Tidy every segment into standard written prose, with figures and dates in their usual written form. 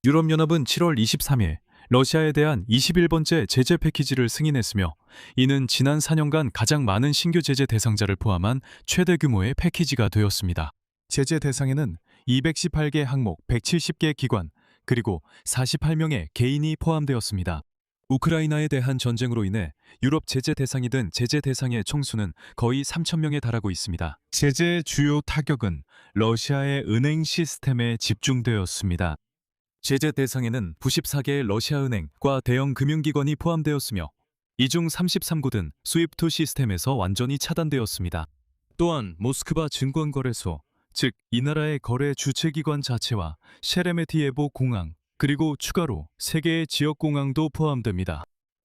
유럽연합은 7월 23일 러시아에 대한 21번째 제재 패키지를 승인했으며, 이는 지난 4년간 가장 많은 신규 제재 대상자를 포함한 최대 규모의 패키지가 되었습니다. 제재 대상에는 218개 항목, 170개 기관, 그리고 48명의 개인이 포함되었습니다. 우크라이나에 대한 전쟁으로 인해 유럽 제재 대상이 된 제재 대상의 총수는 거의 3,000명에 달하고 있습니다. 제재의 주요 타격은 러시아의 은행 시스템에 집중되었습니다. 제재 대상에는 94개의 러시아 은행과 대형 금융기관이 포함되었으며, 이 중 33곳은 스위프트 시스템에서 완전히 차단되었습니다. 또한 모스크바 증권거래소, 즉 이 나라의 거래 주체기관 자체와 셰레메티예보 공항, 그리고 추가로 3개의 지역공항도 포함됩니다.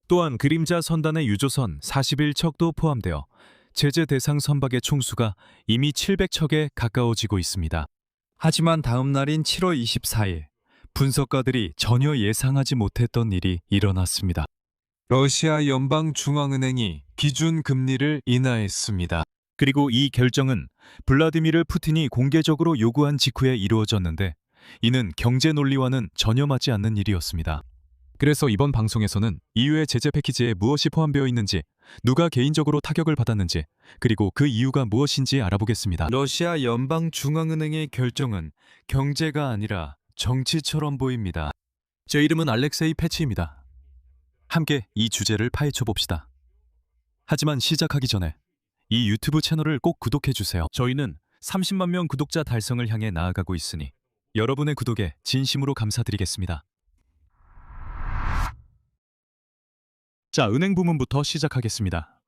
또한 그림자 선단의 유조선 41척도 포함되어 제재 대상 선박의 총수가 이미 700척에 가까워지고 있습니다. 하지만 다음 날인 7월 24일, 분석가들이 전혀 예상하지 못했던 일이 일어났습니다. 러시아 연방중앙은행이 기준 금리를 인하했습니다. 그리고 이 결정은 블라디미르 푸틴이 공개적으로 요구한 직후에 이루어졌는데, 이는 경제 논리와는 전혀 맞지 않는 일이었습니다. 그래서 이번 방송에서는 EU의 제재 패키지에 무엇이 포함되어 있는지, 누가 개인적으로 타격을 받았는지, 그리고 그 이유가 무엇인지 알아보겠습니다. 러시아 연방중앙은행의 결정은 경제가 아니라 정치처럼 보입니다. 제 이름은 알렉세이 패치입니다. 함께 이 주제를 파헤쳐 봅시다. 하지만 시작하기 전에 이 유튜브 채널을 꼭 구독해 주세요. 저희는 30만 명 구독자 달성을 향해 나아가고 있으니 여러분의 구독에 진심으로 감사드리겠습니다. 자, 은행 부문부터 시작하겠습니다.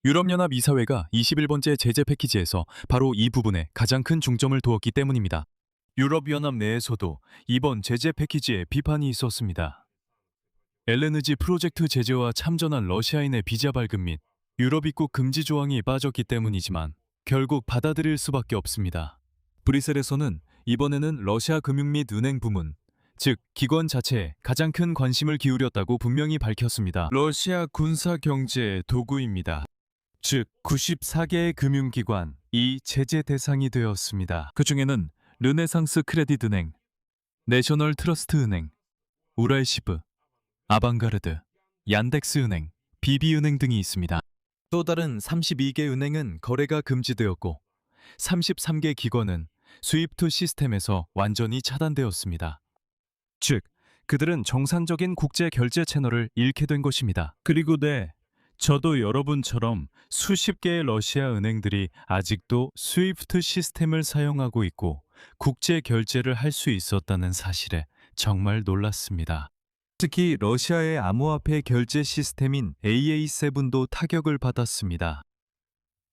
유럽연합 이사회가 21번째 제재 패키지에서 바로 이 부분에 가장 큰 중점을 두었기 때문입니다. 유럽연합 내에서도 이번 제재 패키지에 비판이 있었습니다. LNG 프로젝트 제재와 참전한 러시아인의 비자 발급 및 유럽 입국 금지 조항이 빠졌기 때문이지만 결국 받아들일 수밖에 없습니다. 브뤼셀에서는 이번에는 러시아 금융 및 은행 부문, 즉 기관 자체에 가장 큰 관심을 기울였다고 분명히 밝혔습니다. 러시아 군사 경제의 도구입니다. 즉 94개의 금융기관이 제재 대상이 되었습니다. 그 중에는 르네상스 크레딧 은행, 내셔널 트러스트 은행, 우랄시브, 아방가르드, 얀덱스 은행, BB은행 등이 있습니다. 또 다른 32개 은행은 거래가 금지되었고, 33개 기관은 스위프트 시스템에서 완전히 차단되었습니다. 즉, 그들은 정상적인 국제 결제 채널을 잃게 된 것입니다. 그리고 저도 여러분처럼 수십 개의 러시아 은행들이 아직도 스위프트 시스템을 사용하고 있고 국제 결제를 할 수 있었다는 사실에 정말 놀랐습니다. 특히 러시아의 암호화폐 결제 시스템인 AA7도 타격을 받았습니다.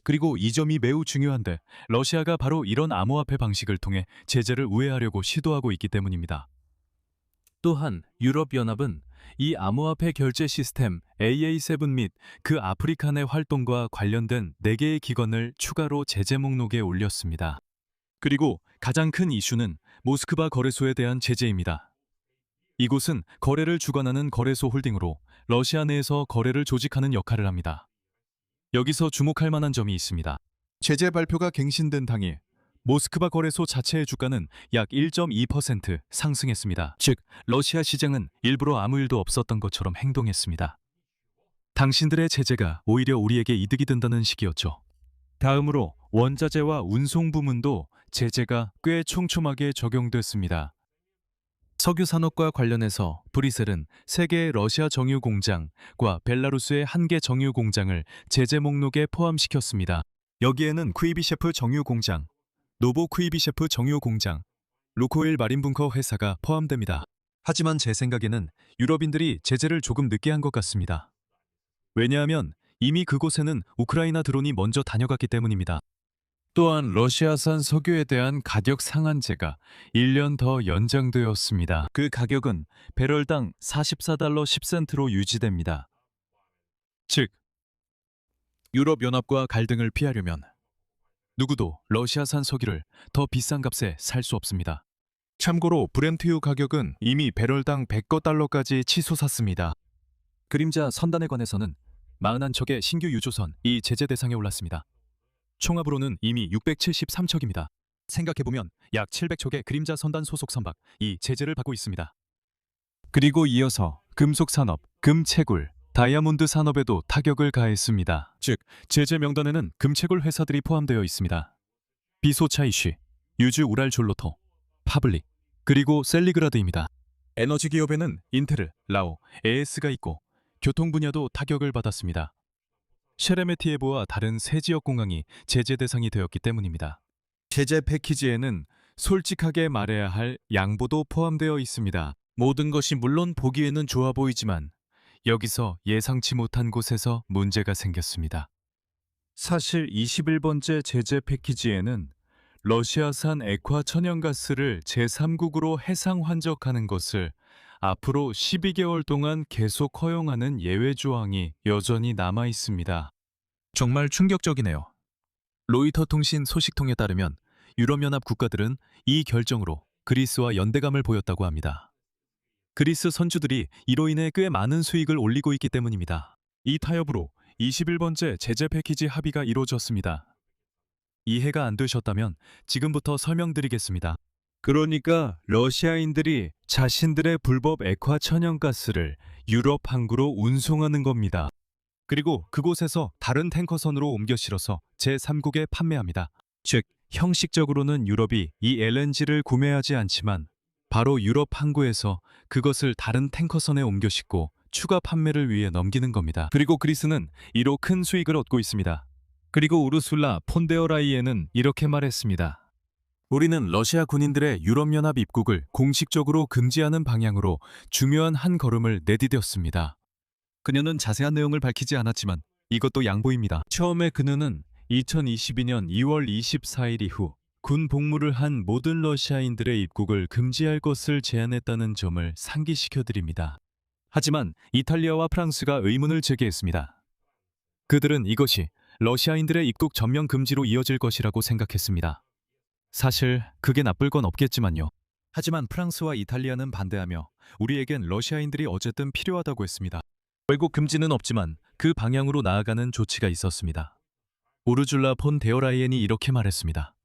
그리고 이 점이 매우 중요한데, 러시아가 바로 이런 암호화폐 방식을 통해 제재를 우회하려고 시도하고 있기 때문입니다. 또한 유럽연합은 이 암호화폐 결제 시스템 AA7 및 그 아프리카 내 활동과 관련된 4개의 기관을 추가로 제재 목록에 올렸습니다. 그리고 가장 큰 이슈는 모스크바 거래소에 대한 제재입니다. 이곳은 거래를 주관하는 거래소 홀딩으로 러시아 내에서 거래를 조직하는 역할을 합니다. 여기서 주목할 만한 점이 있습니다. 제재 발표가 갱신된 당일, 모스크바 거래소 자체의 주가는 약 1.2% 상승했습니다. 즉, 러시아 시장은 일부러 아무 일도 없었던 것처럼 행동했습니다. 당신들의 제재가 오히려 우리에게 이득이 된다는 식이었죠. 다음으로 원자재와 운송 부문도 제재가 꽤 촘촘하게 적용됐습니다. 석유 산업과 관련해서 브뤼셀은 3개의 러시아 정유 공장과 벨라루스의 1개 정유 공장을 제재 목록에 포함시켰습니다. 여기에는 쿠이비셰프 정유 공장, 노보 쿠이비셰프 정유 공장, 루코일 마린bun커 회사가 포함됩니다. 하지만 제 생각에는 유럽인들이 제재를 조금 늦게 한 것 같습니다. 왜냐하면 이미 그곳에는 우크라이나 드론이 먼저 다녀갔기 때문입니다. 또한 러시아산 석유에 대한 가격 상한제가 1년 더 연장되었습니다. 그 가격은 배럴당 44달러 10센트로 유지됩니다. 즉, 유럽연합과 갈등을 피하려면 누구도 러시아산 석유를 더 비싼 값에 살 수 없습니다. 참고로 브렌트유 가격은 이미 배럴당 100달러까지 치솟았습니다. 그림자 선단에 관해서는 41척의 신규 유조선이 제재 대상에 올랐습니다. 총합으로는 이미 673척입니다. 생각해보면 약 700척의 그림자 선단 소속 선박이 제재를 받고 있습니다. 그리고 이어서 금속 산업, 금채굴, 다이아몬드 산업에도 타격을 가했습니다. 즉, 제재 명단에는 금채굴 회사들이 포함되어 있습니다. 비소차이쉬, 유주 우랄졸로토, 파블릭, 그리고 셀리그라드입니다. 에너지 기업에는 인테르, 라오, AS가 있고 교통 분야도 타격을 받았습니다. 셰레메티에보와 다른 세 지역 공항이 제재 대상이 되었기 때문입니다. 제재 패키지에는 솔직하게 말해야 할 양보도 포함되어 있습니다. 모든 것이 물론 보기에는 좋아 보이지만 여기서 예상치 못한 곳에서 문제가 생겼습니다. 사실 21번째 제재 패키지에는 러시아산 액화 천연가스를 제3국으로 해상 환적하는 것을 앞으로 12개월 동안 계속 허용하는 예외 조항이 여전히 남아 있습니다. 정말 충격적이네요. 로이터 통신 소식통에 따르면 유럽연합 국가들은 이 결정으로 그리스와 연대감을 보였다고 합니다. 그리스 선주들이 이로 인해 꽤 많은 수익을 올리고 있기 때문입니다. 이 타협으로 21번째 제재 패키지 합의가 이루어졌습니다. 이해가 안 되셨다면 지금부터 설명드리겠습니다. 그러니까 러시아인들이 자신들의 불법 액화 천연가스를 유럽 항구로 운송하는 겁니다. 그리고 그곳에서 다른 탱커선으로 옮겨 실어서 제3국에 판매합니다. 즉, 형식적으로는 유럽이 이 LNG를 구매하지 않지만 바로 유럽 항구에서 그것을 다른 탱커선에 옮겨 싣고 추가 판매를 위해 넘기는 겁니다. 그리고 그리스는 이로 큰 수익을 얻고 있습니다. 그리고 우르술라 폰데어라이에는 이렇게 말했습니다. 우리는 러시아 군인들의 유럽연합 입국을 공식적으로 금지하는 방향으로 중요한 한 걸음을 내디뎠습니다. 그녀는 자세한 내용을 밝히지 않았지만 이것도 양보입니다. 처음에 그녀는 2022년 2월 24일 이후 군 복무를 한 모든 러시아인들의 입국을 금지할 것을 제안했다는 점을 상기시켜드립니다. 하지만 이탈리아와 프랑스가 의문을 제기했습니다. 그들은 이것이 러시아인들의 입국 전면 금지로 이어질 것이라고 생각했습니다. 사실 그게 나쁠 건 없겠지만요. 하지만 프랑스와 이탈리아는 반대하며 우리에겐 러시아인들이 어쨌든 필요하다고 했습니다. 결국 금지는 없지만 그 방향으로 나아가는 조치가 있었습니다. 우르줄라 폰 데어라이엔이 이렇게 말했습니다.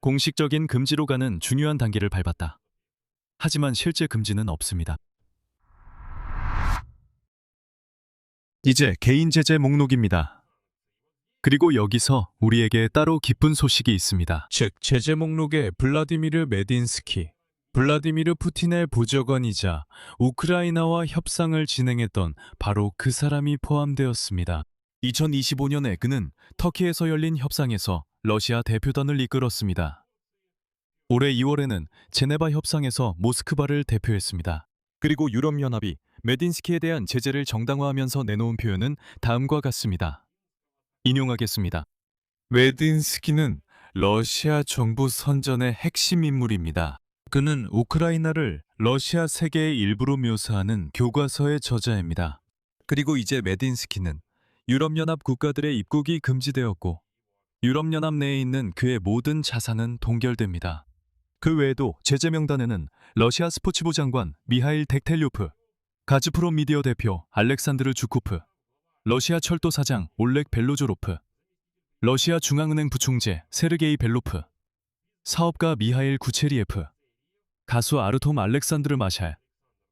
공식적인 금지로 가는 중요한 단계를 밟았다. 하지만 실제 금지는 없습니다. 이제 개인 제재 목록입니다. 그리고 여기서 우리에게 따로 기쁜 소식이 있습니다. 즉, 제재 목록에 블라디미르 메딘스키, 블라디미르 푸틴의 보좌관이자 우크라이나와 협상을 진행했던 바로 그 사람이 포함되었습니다. 2025년에 그는 터키에서 열린 협상에서 러시아 대표단을 이끌었습니다. 올해 2월에는 제네바 협상에서 모스크바를 대표했습니다. 그리고 유럽연합이 메딘스키에 대한 제재를 정당화하면서 내놓은 표현은 다음과 같습니다. 인용하겠습니다. 메딘스키는 러시아 정부 선전의 핵심 인물입니다. 그는 우크라이나를 러시아 세계의 일부로 묘사하는 교과서의 저자입니다. 그리고 이제 메딘스키는 유럽연합 국가들의 입국이 금지되었고 유럽연합 내에 있는 그의 모든 자산은 동결됩니다. 그 외에도 제재 명단에는 러시아 스포츠부 장관 미하일 덱텔료프, 가즈프롬 미디어 대표 알렉산드르 주코프, 러시아 철도 사장 올렉 벨로조로프, 러시아 중앙은행 부총재 세르게이 벨로프, 사업가 미하일 구체리에프, 가수 아르톰 알렉산드르 마샬,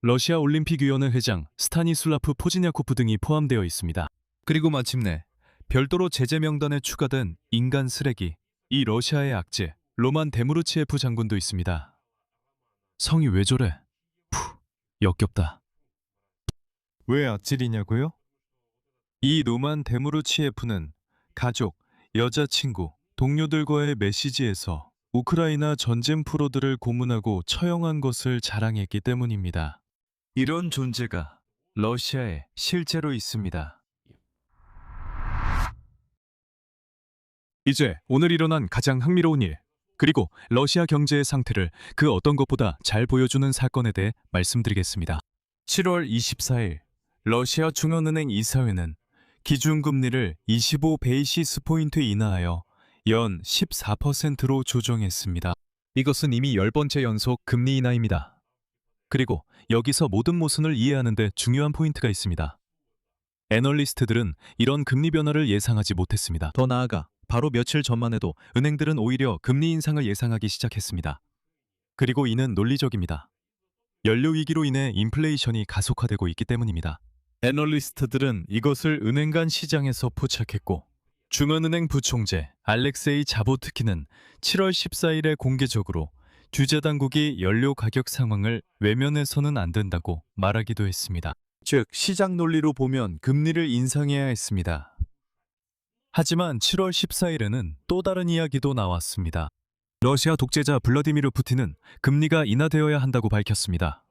러시아 올림픽위원회 회장 스타니슬라프 포지냐코프 등이 포함되어 있습니다. 그리고 마침내 별도로 제재 명단에 추가된 인간 쓰레기, 이 러시아의 악재 로만 데무르치에프 장군도 있습니다. 성이 왜 저래? 역겹다. 왜 악질이냐고요? 이 로만 데무르치에프는 가족, 여자친구, 동료들과의 메시지에서 우크라이나 전쟁 프로들을 고문하고 처형한 것을 자랑했기 때문입니다. 이런 존재가 러시아에 실제로 있습니다. 이제 오늘 일어난 가장 흥미로운 일, 그리고 러시아 경제의 상태를 그 어떤 것보다 잘 보여주는 사건에 대해 말씀드리겠습니다. 7월 24일 러시아 중앙은행 이사회는 기준금리를 25 베이시스 포인트 인하하여 연 14%로 조정했습니다. 이것은 이미 10번째 연속 금리 인하입니다. 그리고 여기서 모든 모순을 이해하는 데 중요한 포인트가 있습니다. 애널리스트들은 이런 금리 변화를 예상하지 못했습니다. 더 나아가 바로 며칠 전만 해도 은행들은 오히려 금리 인상을 예상하기 시작했습니다. 그리고 이는 논리적입니다. 연료 위기로 인해 인플레이션이 가속화되고 있기 때문입니다. 애널리스트들은 이것을 은행 간 시장에서 포착했고 중앙은행 부총재 알렉세이 자보트키는 7월 14일에 공개적으로 규제 당국이 연료 가격 상황을 외면해서는 안 된다고 말하기도 했습니다. 즉, 시장 논리로 보면 금리를 인상해야 했습니다. 하지만 7월 14일에는 또 다른 이야기도 나왔습니다. 러시아 독재자 블라디미르 푸틴은 금리가 인하되어야 한다고 밝혔습니다.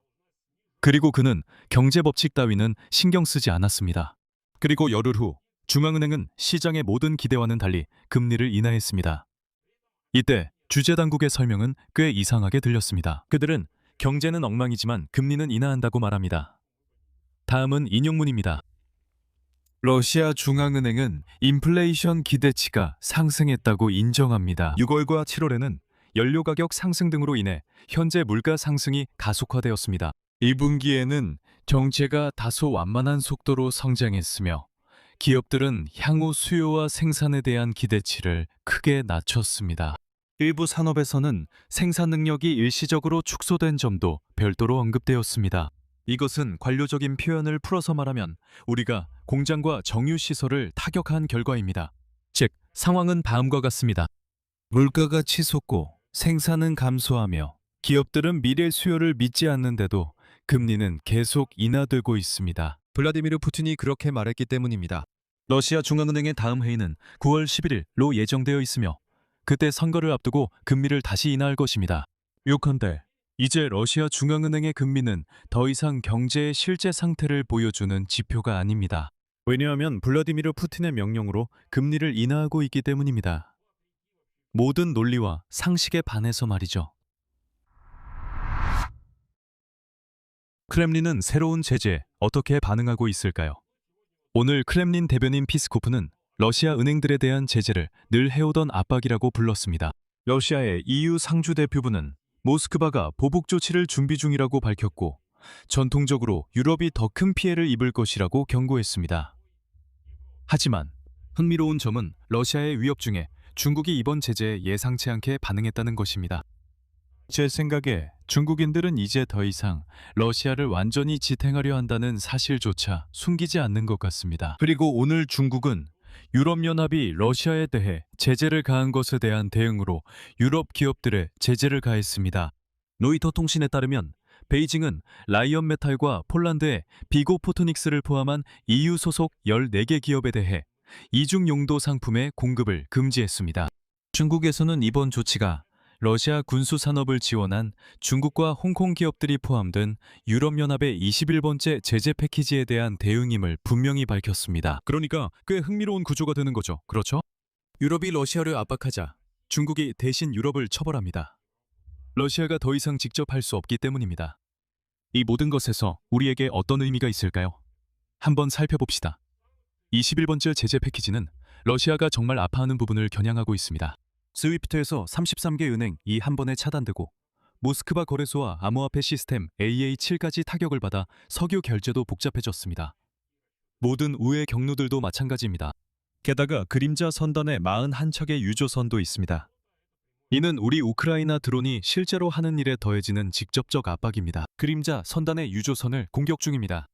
그리고 그는 경제 법칙 따위는 신경 쓰지 않았습니다. 그리고 열흘 후 중앙은행은 시장의 모든 기대와는 달리 금리를 인하했습니다. 이때 규제 당국의 설명은 꽤 이상하게 들렸습니다. 그들은 경제는 엉망이지만 금리는 인하한다고 말합니다. 다음은 인용문입니다. 러시아 중앙은행은 인플레이션 기대치가 상승했다고 인정합니다. 6월과 7월에는 연료 가격 상승 등으로 인해 현재 물가 상승이 가속화되었습니다. 1분기에는 경제가 다소 완만한 속도로 성장했으며 기업들은 향후 수요와 생산에 대한 기대치를 크게 낮췄습니다. 일부 산업에서는 생산 능력이 일시적으로 축소된 점도 별도로 언급되었습니다. 이것은 관료적인 표현을 풀어서 말하면 우리가 공장과 정유시설을 타격한 결과입니다. 즉, 상황은 다음과 같습니다. 물가가 치솟고 생산은 감소하며 기업들은 미래 수요를 믿지 않는데도 금리는 계속 인하되고 있습니다. 블라디미르 푸틴이 그렇게 말했기 때문입니다. 러시아 중앙은행의 다음 회의는 9월 11일로 예정되어 있으며 그때 선거를 앞두고 금리를 다시 인하할 것입니다. 요컨대 이제 러시아 중앙은행의 금리는 더 이상 경제의 실제 상태를 보여주는 지표가 아닙니다. 왜냐하면 블라디미르 푸틴의 명령으로 금리를 인하하고 있기 때문입니다. 모든 논리와 상식에 반해서 말이죠. 크렘린은 새로운 제재에 어떻게 반응하고 있을까요? 오늘 크렘린 대변인 피스코프는 러시아 은행들에 대한 제재를 늘 해오던 압박이라고 불렀습니다. 러시아의 EU 상주 대표부는 모스크바가 보복 조치를 준비 중이라고 밝혔고 전통적으로 유럽이 더 큰 피해를 입을 것이라고 경고했습니다. 하지만 흥미로운 점은 러시아의 위협 중에 중국이 이번 제재에 예상치 않게 반응했다는 것입니다. 제 생각에 중국인들은 이제 더 이상 러시아를 완전히 지탱하려 한다는 사실조차 숨기지 않는 것 같습니다. 그리고 오늘 중국은 유럽연합이 러시아에 대해 제재를 가한 것에 대한 대응으로 유럽 기업들에 제재를 가했습니다. 로이터 통신에 따르면 베이징은 라이언 메탈과 폴란드의 비고 포토닉스를 포함한 EU 소속 14개 기업에 대해 이중 용도 상품의 공급을 금지했습니다. 중국에서는 이번 조치가 러시아 군수 산업을 지원한 중국과 홍콩 기업들이 포함된 유럽연합의 21번째 제재 패키지에 대한 대응임을 분명히 밝혔습니다. 그러니까 꽤 흥미로운 구조가 되는 거죠. 그렇죠? 유럽이 러시아를 압박하자 중국이 대신 유럽을 처벌합니다. 러시아가 더 이상 직접 할 수 없기 때문입니다. 이 모든 것에서 우리에게 어떤 의미가 있을까요? 한번 살펴봅시다. 21번째 제재 패키지는 러시아가 정말 아파하는 부분을 겨냥하고 있습니다. 스위프트에서 33개 은행이 한 번에 차단되고 모스크바 거래소와 암호화폐 시스템 AA7까지 타격을 받아 석유 결제도 복잡해졌습니다. 모든 우회 경로들도 마찬가지입니다. 게다가 그림자 선단에 41척의 유조선도 있습니다. 이는 우리 우크라이나 드론이 실제로 하는 일에 더해지는 직접적 압박입니다. 그림자 선단의 유조선을 공격 중입니다.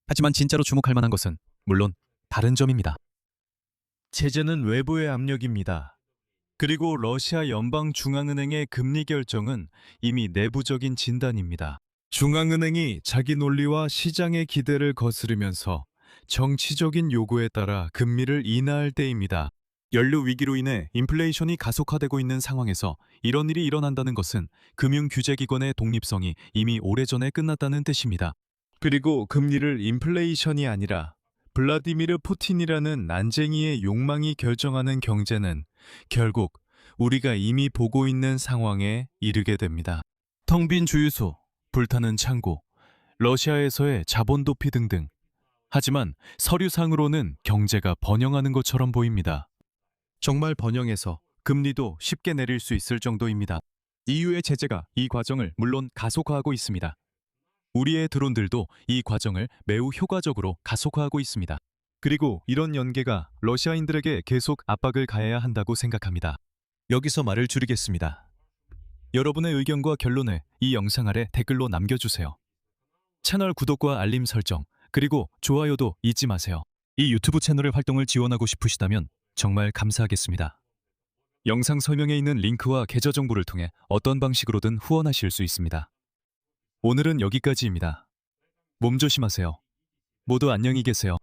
하지만 진짜로 주목할 만한 것은 물론 다른 점입니다. 제재는 외부의 압력입니다. 그리고 러시아 연방중앙은행의 금리 결정은 이미 내부적인 진단입니다. 중앙은행이 자기 논리와 시장의 기대를 거스르면서 정치적인 요구에 따라 금리를 인하할 때입니다. 연료 위기로 인해 인플레이션이 가속화되고 있는 상황에서 이런 일이 일어난다는 것은 금융규제기관의 독립성이 이미 오래전에 끝났다는 뜻입니다. 그리고 금리를 인플레이션이 아니라 블라디미르 푸틴이라는 난쟁이의 욕망이 결정하는 경제는 결국 우리가 이미 보고 있는 상황에 이르게 됩니다. 텅 빈 주유소, 불타는 창고, 러시아에서의 자본 도피 등등. 하지만 서류상으로는 경제가 번영하는 것처럼 보입니다. 정말 번영해서 금리도 쉽게 내릴 수 있을 정도입니다. EU의 제재가 이 과정을 물론 가속화하고 있습니다. 우리의 드론들도 이 과정을 매우 효과적으로 가속화하고 있습니다. 그리고 이런 연계가 러시아인들에게 계속 압박을 가해야 한다고 생각합니다. 여기서 말을 줄이겠습니다. 여러분의 의견과 결론을 이 영상 아래 댓글로 남겨주세요. 채널 구독과 알림 설정, 그리고 좋아요도 잊지 마세요. 이 유튜브 채널의 활동을 지원하고 싶으시다면 정말 감사하겠습니다. 영상 설명에 있는 링크와 계좌 정보를 통해 어떤 방식으로든 후원하실 수 있습니다. 오늘은 여기까지입니다. 몸 조심하세요. 모두 안녕히 계세요.